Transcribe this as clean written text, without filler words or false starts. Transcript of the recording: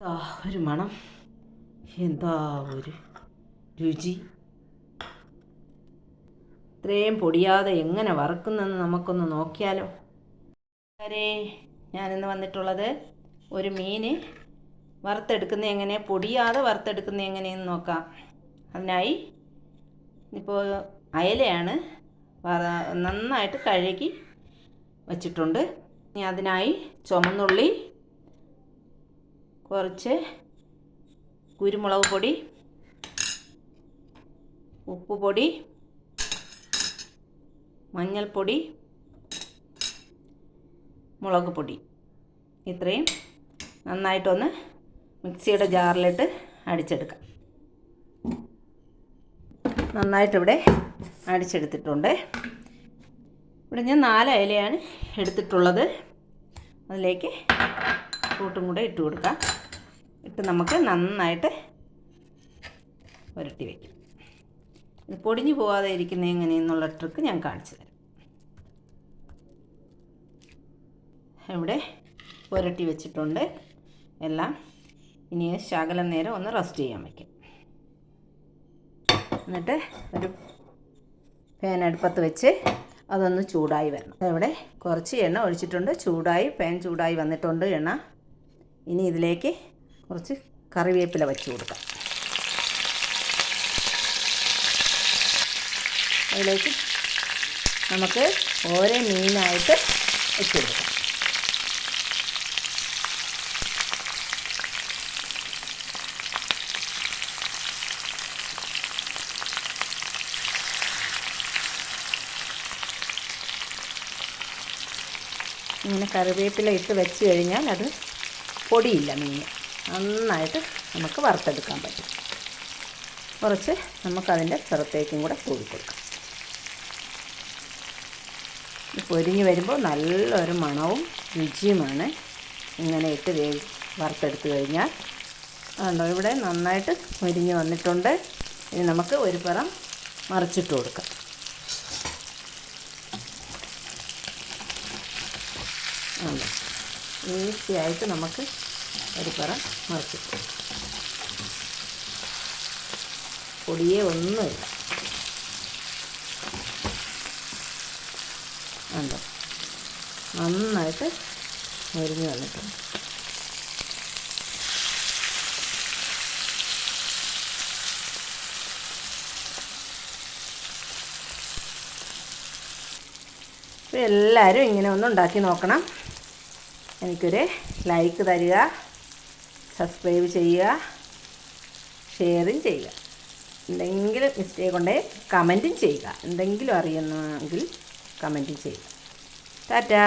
ഒരു മണം, എന്താ ഒരു രുചി! ഇത്രയും പൊടിയാതെ എങ്ങനെ വറുക്കുന്നെന്ന് നമുക്കൊന്ന് നോക്കിയാലോ. ഞാനിന്ന് വന്നിട്ടുള്ളത് ഒരു മീൻ വറുത്തെടുക്കുന്ന എങ്ങനെ, പൊടിയാതെ വറുത്തെടുക്കുന്ന എങ്ങനെയെന്ന് നോക്കാം. അതിനായി ഇപ്പോൾ അയലയാണ് നന്നായിട്ട് കഴുകി വച്ചിട്ടുണ്ട്. ഇനി അതിനായി ചുമന്നുള്ളി, കുറച്ച് കുരുമുളക് പൊടി, ഉപ്പുപൊടി, മഞ്ഞൾപ്പൊടി, മുളക് പൊടി, ഇത്രയും നന്നായിട്ടൊന്ന് മിക്സിയുടെ ജാറിലിട്ട് അടിച്ചെടുക്കാം. നന്നായിട്ടിവിടെ അടിച്ചെടുത്തിട്ടുണ്ട്. ഇവിടെ ഞാൻ 4 അയലയാണ് എടുത്തിട്ടുള്ളത്. അതിലേക്ക് കൂട്ടും കൂടെ ഇട്ട് കൊടുക്കാം. ഇട്ട് നമുക്ക് നന്നായിട്ട് പുരട്ടി വയ്ക്കും. ഇത് പൊടിഞ്ഞു പോകാതെ ഇരിക്കുന്ന എങ്ങനെയെന്നുള്ള ട്രിക്ക് ഞാൻ കാണിച്ചു തരാം. ഇവിടെ പുരട്ടി വെച്ചിട്ടുണ്ട് എല്ലാം. ഇനി ശകലം നേരം ഒന്ന് റെസ്റ്റ് ചെയ്യാൻ വയ്ക്കും. എന്നിട്ട് ഒരു പാൻ അടുപ്പത്ത് വെച്ച് അതൊന്ന് ചൂടായി വരണം. ഇവിടെ കുറച്ച് എണ്ണ ഒഴിച്ചിട്ടുണ്ട്. പാൻ ചൂടായി വന്നിട്ടുണ്ട് എണ്ണ. ഇനി ഇതിലേക്ക് കുറച്ച് കറിവേപ്പില വെച്ച് കൊടുക്കാം. അതിലേക്ക് നമുക്ക് ഓരോ മീനായിട്ട് വെച്ച് കൊടുക്കാം. ഇങ്ങനെ കറിവേപ്പില ഇട്ട് വെച്ച് കഴിഞ്ഞാൽ അത് പൊടിയില്ല. മീൻ നന്നായിട്ട് നമുക്ക് വറുത്തെടുക്കാൻ പറ്റും. കുറച്ച് നമുക്കതിൻ്റെ പുറത്തേക്കും കൂടെ തൂവി കൊടുക്കാം. പൊരിഞ്ഞ് വരുമ്പോൾ നല്ലൊരു മണവും രുചിയുമാണ് ഇങ്ങനെ ഇട്ട് വറുത്തെടുത്ത് കഴിഞ്ഞാൽ. അതുകൊണ്ടോ ഇവിടെ നന്നായിട്ട് പൊരിഞ്ഞ് വന്നിട്ടുണ്ട്. ഇനി നമുക്ക് ഒരു പുറം മറിച്ചിട്ട് കൊടുക്കാം. ഈസിയായിട്ട് നമുക്ക് ഒരു പുറം മറിച്ചിട്ട്, പൊടിയേ ഒന്നുമില്ല. ഉണ്ടോ, നന്നായിട്ട് മുരിഞ്ഞ് വന്നിട്ടുണ്ട്. അപ്പോൾ എല്ലാവരും ഇങ്ങനെ ഒന്ന് ഉണ്ടാക്കി നോക്കണം. എനിക്കൊരു ലൈക്ക് തരിക, സബ്സ്ക്രൈബ് ചെയ്യുക, ഷെയറും ചെയ്യുക. എന്തെങ്കിലും മിസ്റ്റേക്ക് ഉണ്ടെങ്കിൽ കമൻറ്റും ചെയ്യുക. എന്തെങ്കിലും അറിയുന്നെങ്കിൽ കമൻറ്റും ചെയ്യുക. ടാറ്റാ.